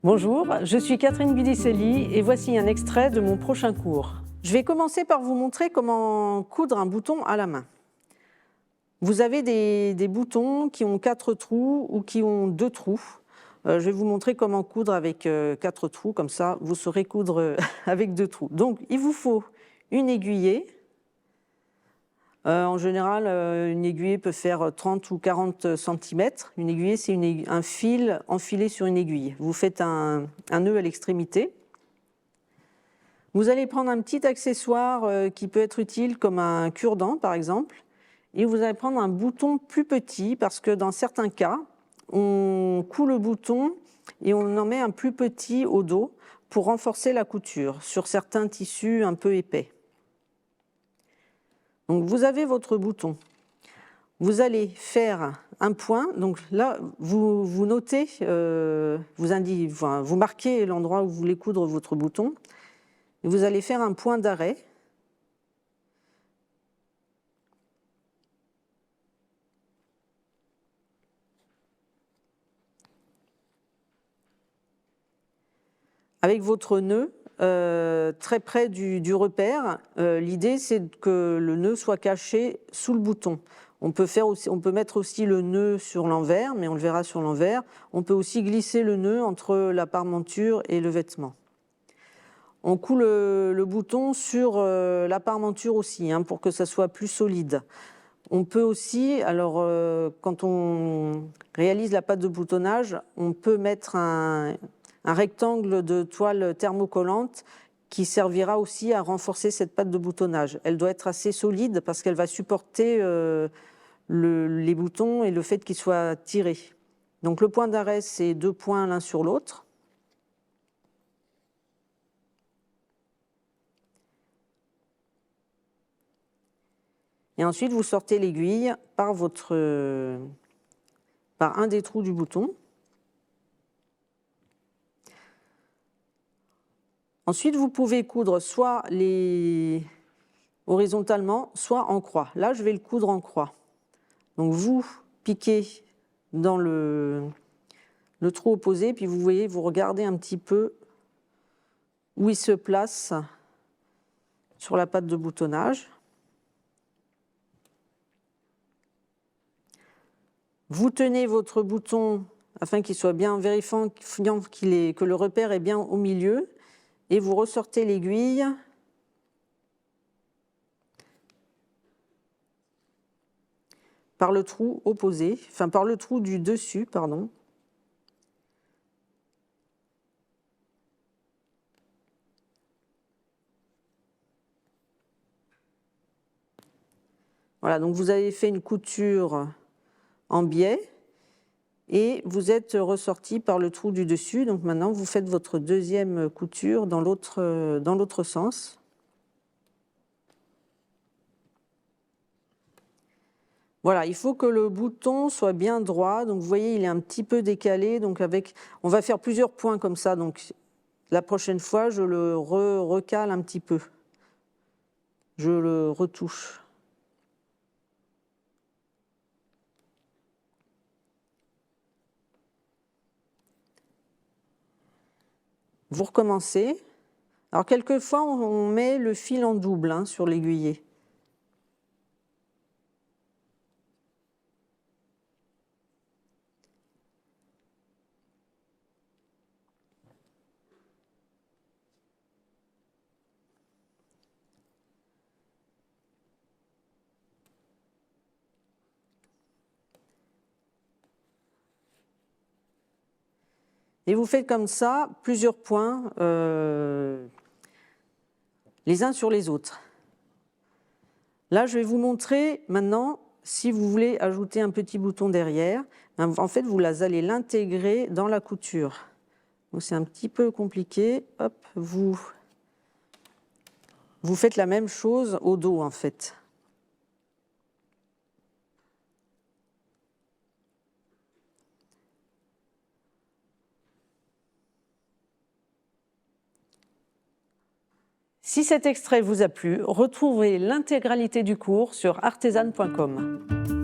Bonjour, je suis Catherine Guidicelli et voici un extrait de mon prochain cours. Je vais commencer par vous montrer comment coudre un bouton à la main. Vous avez des boutons qui ont 4 trous ou qui ont 2 trous. Je vais vous montrer comment coudre avec 4 trous, comme ça vous saurez coudre avec 2 trous. Donc il vous faut une aiguillée. En général, une aiguillée peut faire 30 ou 40 cm. Une aiguillée, c'est un fil enfilé sur une aiguille. Vous faites un nœud à l'extrémité. Vous allez prendre un petit accessoire qui peut être utile, comme un cure-dent par exemple, et vous allez prendre un bouton plus petit, parce que dans certains cas, on coud le bouton et on en met un plus petit au dos pour renforcer la couture sur certains tissus un peu épais. Donc vous avez votre bouton. Vous allez faire un point. Donc là, vous notez, vous marquez l'endroit où vous voulez coudre votre bouton. Et vous allez faire un point d'arrêt. Avec votre nœud très près du repère. L'idée, c'est que le nœud soit caché sous le bouton. On peut mettre aussi le nœud sur l'envers, mais on le verra sur l'envers. On peut aussi glisser le nœud entre la parmenture et le vêtement. On coud le bouton sur la parmenture aussi, pour que ça soit plus solide. On peut aussi, quand on réalise la pâte de boutonnage, on peut mettre un rectangle de toile thermocollante qui servira aussi à renforcer cette pâte de boutonnage. Elle doit être assez solide parce qu'elle va supporter les boutons et le fait qu'ils soient tirés. Donc le point d'arrêt, c'est 2 points l'un sur l'autre. Et ensuite, vous sortez l'aiguille par un des trous du bouton. Ensuite, vous pouvez coudre soit horizontalement, soit en croix. Là, je vais le coudre en croix. Donc vous piquez dans le trou opposé, puis vous regardez un petit peu où il se place sur la pâte de boutonnage. Vous tenez votre bouton afin qu'il soit bien vérifiant que le repère est bien au milieu, et vous ressortez l'aiguille par le trou opposé, par le trou du dessus, pardon. Voilà, donc vous avez fait une couture en biais et vous êtes ressorti par le trou du dessus. Donc maintenant, vous faites votre deuxième couture dans l'autre sens. Voilà, il faut que le bouton soit bien droit. Donc vous voyez, il est un petit peu décalé. Donc on va faire plusieurs points comme ça. Donc la prochaine fois, je le recale un petit peu. Je le retouche. Vous recommencez. Alors quelquefois, on met le fil en double sur l'aiguillet. Et vous faites comme ça plusieurs points les uns sur les autres. Là, je vais vous montrer maintenant, si vous voulez ajouter un petit bouton derrière, en fait, vous allez l'intégrer dans la couture. Donc c'est un petit peu compliqué. Hop, vous faites la même chose au dos, en fait. Si cet extrait vous a plu, retrouvez l'intégralité du cours sur artesane.com.